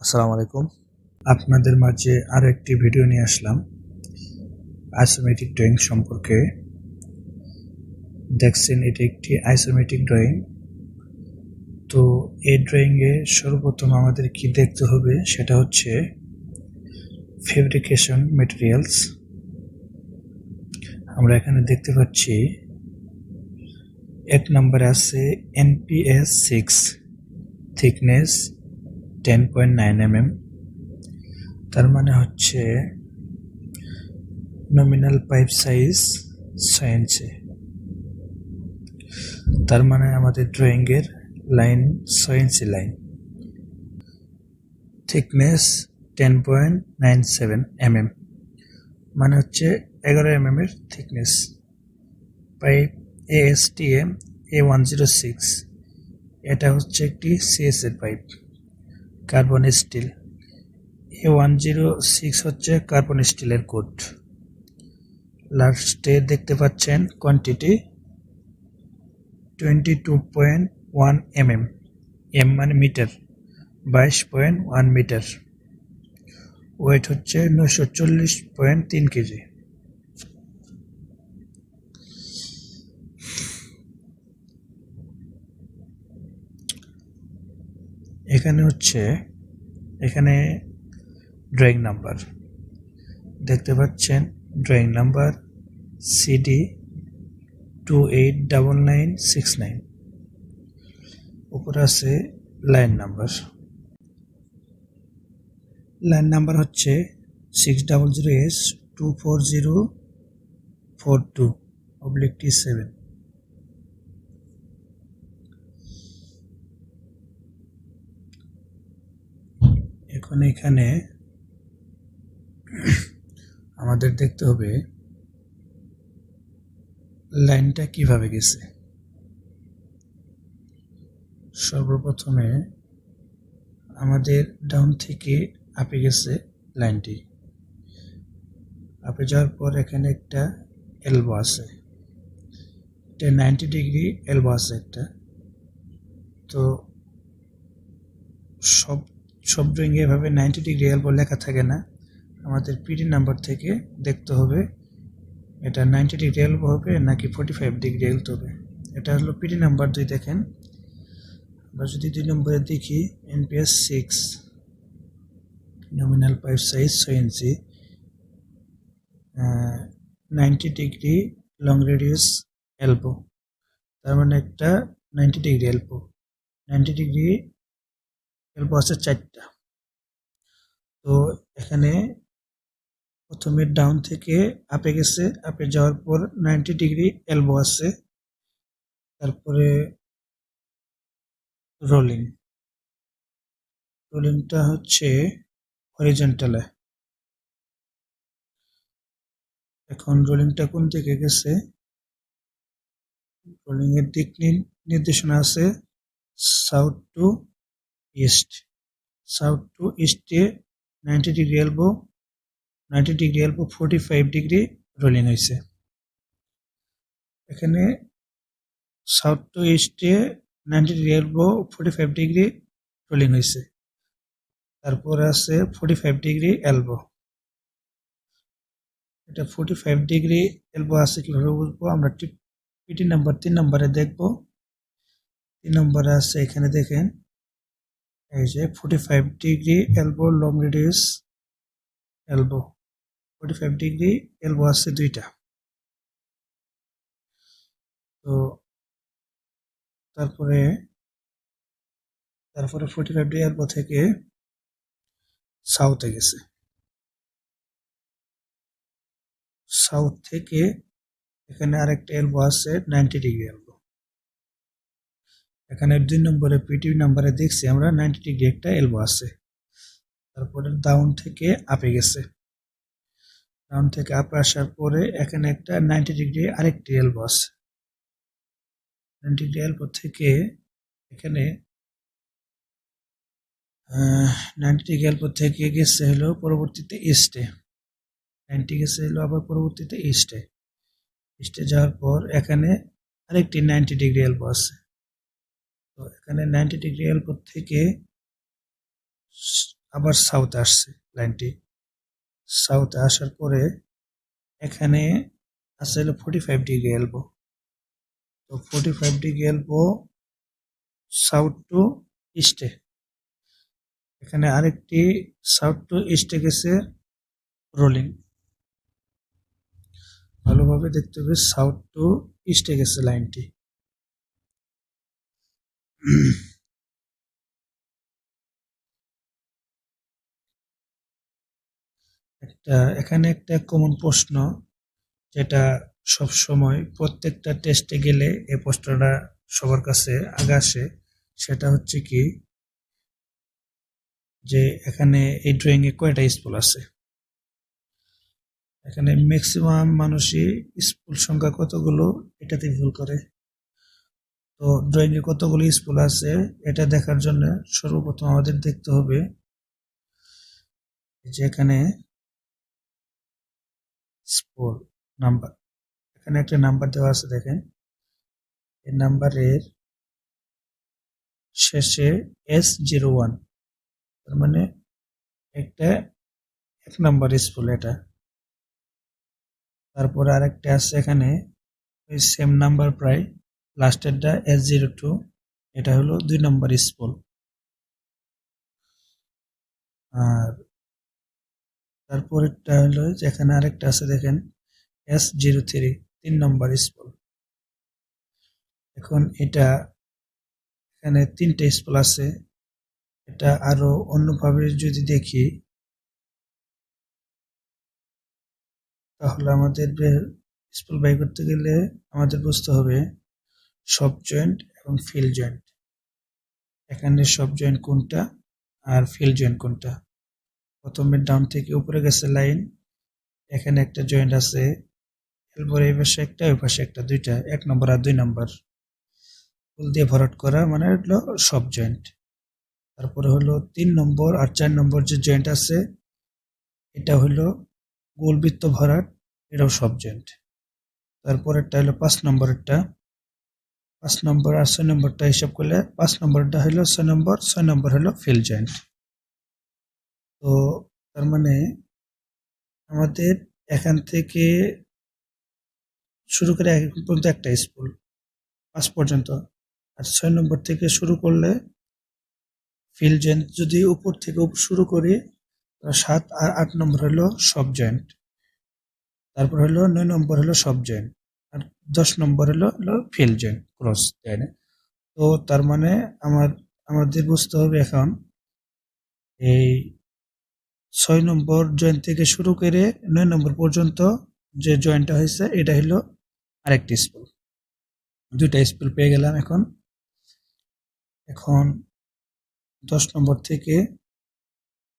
আসসালামু আলাইকুম। আপনাদের মাঝে আরো একটি ভিডিও নিয়ে আসলাম আইসোমেট্রিক ড্রয়িং সম্পর্কে। দেখছেন এটি একটি আইসোমেট্রিক ড্রয়িং। তো এই ড্রয়িংয়ে সর্বপ্রথম আমাদের কি দেখতে হবে সেটা হচ্ছে ফেব্রিকেশন ম্যাটেরিয়ালস। আমরা এখানে দেখতে পাচ্ছি এক নম্বরে আছে NPS 6, থিকনেস 10.9 mm, তার মানে হচ্ছে নমিনাল পাইপ সাইজ 6 ইঞ্চি। তার মানে আমাদের ড্রয়িংয়ের লাইন 6 ইঞ্চি লাইন। থিকনেস 10.97 mm, মানে হচ্ছে 11 mm এর থিকনেস। পাইপ ASTM A106, এটা হচ্ছে একটি CS এর পাইপ, কার্বন স্টিল। A106 হচ্ছে কার্বন স্টিলের কোড। লাস্টে দেখতে পাচ্ছেন কোয়ান্টিটি 22.1 mm, m মানে মিটার, 22.1 মিটার। ওয়েট হচ্ছে 940.3 কেজি। এখানে ড্রয়িং নাম্বার দেখতে পাচ্ছেন, ড্রয়িং নাম্বার CD 289969। উপরে আছে লাইন নাম্বার। লাইন নাম্বার হচ্ছে 600S24042/T7। এখন এখানে আমাদের দেখতে হবে লাইনটা কিভাবে গেছে। সর্বপ্রথমে আমাদের ডাউন থেকে আপে গেছে লাইনটি। আপে যাওয়ার পর এখানে একটা এলবো আছে, এটা 90 ডিগ্রি এলবো আছে একটা। তো সব ড্রয়িংয়ে এভাবে 90 ডিগ্রি এলবো লেখা থাকে না, আমাদের পিডি নাম্বার থেকে দেখতে হবে এটা 90 ডিগ্রি এলবো হবে নাকি 45 ডিগ্রি এলবো হবে। এটা হলো পিডি নাম্বার 2। দেখেন, আমরা যদি 2 নম্বরে দেখি NPS 6, নমিনাল পাইপ সাইজ 6 ইঞ্চি, 90 ডিগ্রি লং রেডিয়াস এলবো, তার মানে একটা 90 ডিগ্রি এলবো। 90 ডিগ্রি এলবো আছে 4টা। তো এখানে প্রথমে ডাউন থেকে আপে গেছে, আপে যাওয়ার পর 90 ডিগ্রি এলবো আছে, তারপরে রোলিংটা হচ্ছে হরিজন্টালে। এখন রোলিংটা কোন দিকে গেছে, রোলিং এর দিক নির্দেশনা আছে south to east. South to ইস্টে 90 ডিগ্রি এলবো, 45 ডিগ্রি রোলিং হয়েছে। এখানে সাউথ টু ইস্টে 90 ডিগ্রি এলবো, 45 ডিগ্রি রোলিং হয়েছে। তারপর আছে 45 ডিগ্রি এলবো। এটা 45 ডিগ্রি এলবো আছে কিভাবে বুঝবো, আমরা পিটি নাম্বার 3 নম্বরে দেখবো। 3 নম্বরে আছে, এখানে দেখেন এই যে 45 degree elbow long radius elbow, 45 degree elbow আছে 2টা। তো তারপরে 45 ডিগ্রি এলবো থেকে সাউথে গেছে। সাউথ থেকে এখানে আরেকটা এলবো আছে 90 ডিগ্রি এলবো। এখানে 2 নম্বরে পিটি নাম্বারে দেখছি আমরা 90 ডিগ্রি একটা এলবো আছে। তারপরে ডাউন থেকে আপে গেছে, ডাউন থেকে আপে আসার পরে এখানে একটা 90 ডিগ্রি আরেকটি এলবো আছে। 90 ডিগ্রি এলবো থেকে এখানে 90 ডিগ্রি এলবো থেকে গেছে হলো পরবর্তীতে ইস্টে। 90 গেছে হলো আবার পরবর্তীতে ইস্টে যাওয়ার পর এখানে আরেকটি 90 ডিগ্রি এলবো আছে। তো এখানে 90 ডিগ্রি এলবো থেকে আবার সাউথে আসছে লাইনটি। সাউথে আসার পরে এখানে আছে হলো 45 ডিগ্রি এলবো। তো 45 ডিগ্রি এলবো সাউথ টু ইস্টে। এখানে আরেকটি সাউথ টু ইস্টে গেছে রোলিং। ভালোভাবে দেখতে হবে, সাউথ টু ইস্টে গেছে লাইনটি। এখানে একটা কমন প্রশ্ন, যেটা সব সময় প্রত্যেকটা টেস্টে গেলে এই প্রশ্নটা সবার কাছে আগে আসে, সেটা হচ্ছে কি যে এখানে এই ড্রয়িং এ কয়টা স্পুল আছে। এখানে ম্যাক্সিমাম মানুষই স্পুল সংখ্যা কতগুলো এটাতে ভুল করে। তো ড্রয়িং এ কতগুলো স্পুল আছে এটা দেখার জন্য সর্বপ্রথম আমাদের দেখতে হবে যে এখানে স্পুল নাম্বার, এখানে একটা নাম্বার দেওয়া আছে দেখেন, এই নাম্বারের শেষে S01, তার মানে একটা 1 নাম্বার স্পুল এটা। তারপরে আরেকটা আছে এখানে ওই সেম নাম্বার প্রায়, লাস্টেরটা S02, এটা হলো 2 নাম্বার স্পুল। আর তারপরেরটা হলো যেখানে আরেকটা আছে দেখেন S03, 3 নাম্বার স্পুল। এখন এটা এখানে 3টে স্পুল আছে। এটা আরো অন্যভাবে যদি দেখি তাহলে আমাদের স্পুল বাই করতে গেলে আমাদের বুঝতে হবে সব জয়েন্ট এবং ফিল জয়েন্ট। এখানে সব জয়েন্ট কোনটা আর ফিল জয়েন্ট কোনটা। প্রথমে ডাউন থেকে উপরে গেছে লাইন, এখানে একটা জয়েন্ট আছে, এরপর এই পাশে একটা, ওই পাশে একটা, দুইটা, 1 নম্বর আর 2 নম্বর ফুল দিয়ে ভরাট করা, মানে হলো সব জয়েন্ট। তারপরে হলো 3 নম্বর আর 4 নম্বর যে জয়েন্ট আছে এটা হলো গোলবৃত্ত ভরাট, এটাও সব জয়েন্ট। তারপরেরটা হলো 5 নম্বরেরটা, 5 নম্বর আর 6 নম্বরটা হিসাব করলে 5 নম্বরটা হলো 6 নম্বর, 6 নম্বর হলো ফিল জয়েন্ট। তো তার মানে আমাদের এখান থেকে শুরু করে এখন পর্যন্ত একটা স্পুল 5 পর্যন্ত, আর 6 নম্বর থেকে শুরু করলে ফিল জয়েন্ট যদি উপর থেকে শুরু করি 7 আর 8 নম্বর হলো সব জয়েন্ট, তারপর হলো 9 নম্বর হলো সব জয়েন্ট, আর 10 নম্বর হলো ফিল জয়েন্ট ক্রস জয়েন্ট। তো তার মানে আমাদের বুঝতে হবে এখন এই 6 নম্বর জয়েন্ট থেকে শুরু করে 9 নম্বর পর্যন্ত যে জয়েন্টটা হয়েছে এটা হলো আরেকটি স্পুল। 2টা স্পুল পেয়ে গেলাম। এখন 10 নম্বর থেকে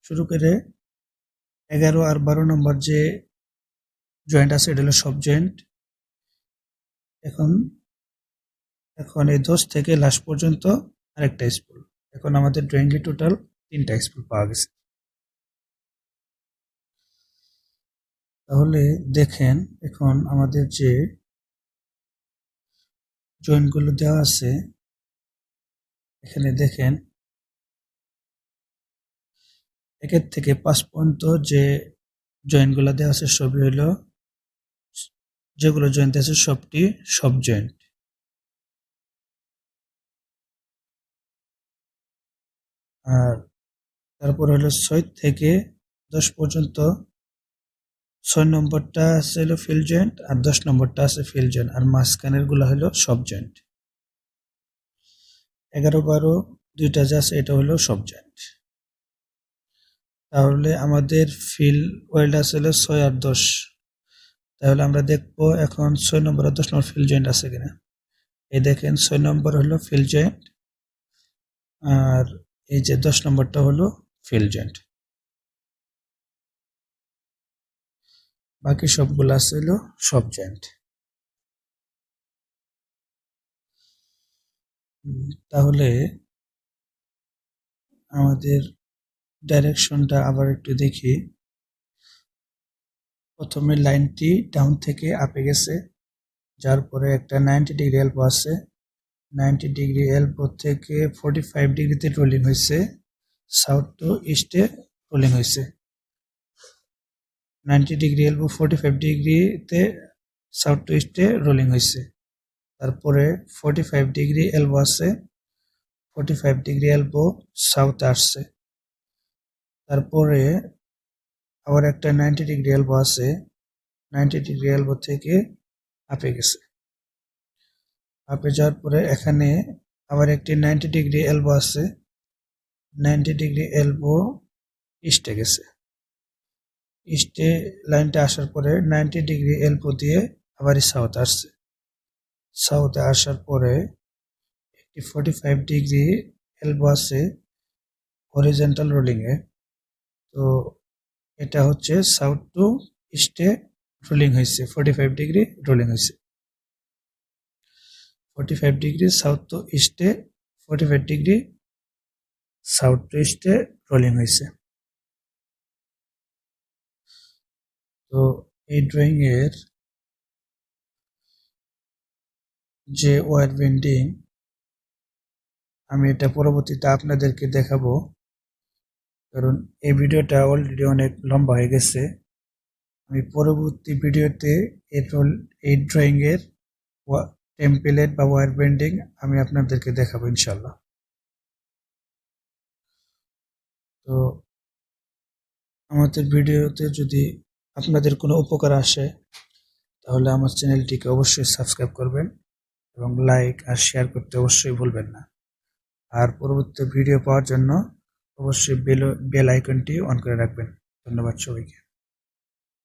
শুরু করে 11 আর 12 নম্বর যে জয়েন্ট আছে এটা হলো সব জয়েন্ট। এখন এই 10 থেকে লাস্ট পর্যন্ত আরেকটা স্পুল। এখন আমাদের ড্রয়িংয়ে টোটাল 3টা স্পুল পাওয়া গেছে। তাহলে দেখেন এখন আমাদের যে জয়েন্টগুলো দেওয়া আছে এখানে দেখেন 1 থেকে 5 পর্যন্ত যে জয়েন্টগুলো দেওয়া আছে সবই হলো, যেগুলো জয়েন্ট আছে সবটি সব জয়েন্ট। আর তারপর হলো 6 থেকে 10 পর্যন্ত 6 নম্বরটা আছে হলো ফিল জয়েন্ট আর 10 নম্বরটা আছে ফিল জয়েন্ট, আর মাঝখানের গুলো হলো সব জয়েন্ট। 11-12 দুইটা যা আছে এটা হলো সব জয়েন্ট। তাহলে আমাদের ফিল ওয়েল্ড আছে হলো 6 আর 10। তাহলে আমরা দেখবো এখন 6 নম্বর আর 10 নম্বর ফিল জয়েন্ট আছে কিনা। এই দেখেন 6 নম্বর হলো ফিল জয়েন্ট আর এই যে 10 নম্বরটা হলো ফিল জয়েন্ট। বাকি সবগুলো আছে হলো সব জয়েন্ট। তাহলে আমাদের ডাইরেকশনটা আবার একটু দেখি। প্রথমে লাইনটি ডাউন থেকে আপে গেছে, যার পরে একটা 90 ডিগ্রি এলবো আছে, 90 ডিগ্রি এলবো থেকে 45 ডিগ্রিতে রোলিং হয়েছে, সাউথ টু ইস্টে রোলিং হয়েছে। 90 ডিগ্রি এলবো 45 ডিগ্রিতে সাউথ টু ইস্টে রোলিং হয়েছে। তারপরে 45 ডিগ্রি এলবো আছে, 45 ডিগ্রি এলবো সাউথে আসছে। তারপরে আবার একটা 90 ডিগ্রি এলবো আছে, 90 ডিগ্রি এলবো থেকে আপে গেছে। আপে যাওয়ার পরে এখানে আবার একটি 90 ডিগ্রি এলবো আছে, 90 ডিগ্রি এলবো ইস্টে গেছে। ইস্টে লাইনটা আসার পরে 90 ডিগ্রি এলবো দিয়ে আবার সাউথ আসছে। সাউথে আসার পরে একটি 45 ডিগ্রি এলবো আছে হরিজন্টাল রোলিংয়ে। তো এটা হচ্ছে সাউথ টু ইস্টে রোলিং হয়েছে, 45 ডিগ্রি রোলিং হয়েছে। 45 ডিগ্রি সাউথ টু ইস্টে 45 ডিগ্রি সাউথ টু ইস্টে রোলিং হয়েছে। তো এই ড্রয়িং এর যে ওয়্যার বেন্ডিং, আমি এটা পরবর্তীতে আপনাদেরকে দেখাবো, কারণ এই ভিডিওটা অলরেডি অনেক লম্বা হয়ে গেছে। আমি পরবর্তী ভিডিওতে এই ড্রয়িং এর টেমপ্লেট বা ওয়্যার বেন্ডিং আমি আপনাদেরকে দেখাবো ইনশাল্লাহ। তো আমাদের ভিডিওতে যদি আপনাদের কোনো উপকার আসে তাহলে আমার চ্যানেলটিকে অবশ্যই সাবস্ক্রাইব করবেন এবং লাইক আর শেয়ার করতে অবশ্যই ভুলবেন না। আর পরবর্তী ভিডিও পাওয়ার জন্য অবশ্যই বেল আইকনটি অন করে রাখবেন। ধন্যবাদ সবাইকে।